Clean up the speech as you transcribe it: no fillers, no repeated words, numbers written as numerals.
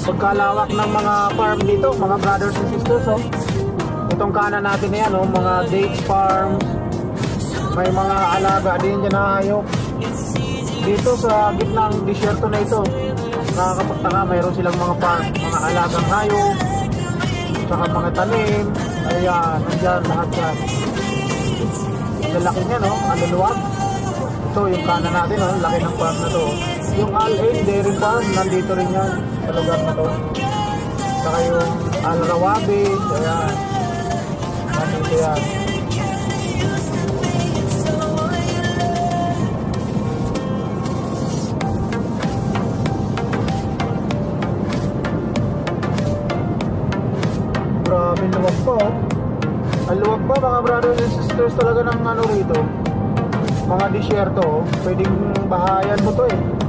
pagkalawak ng mga farm dito, mga brothers and sisters. Oh. Itong kanan natin na yan, oh, mga date farm. May mga alaga din dyan na hayop. Dito sa gitnang disyerto na ito, nakakapagtaka, mayroon silang mga farm, mga alagang hayop, saka mga tanim. Ayan, nandyan lahat yan. Lalaki niya, no? Ang luluwag. Ito, yung kanan natin, no? Laki ng farm na to. Yung Al-Ain Dairy Farm, nandito rin yan sa lugar na to. Saka yung Al-Rawabi, ayan. Nandito yan. Grabe, luwag pa, oh. Ang luwag pa, mga brothers and sisters, talaga ng ano rito. Mga disyerto, oh. Pwedeng bahayan mo to, eh.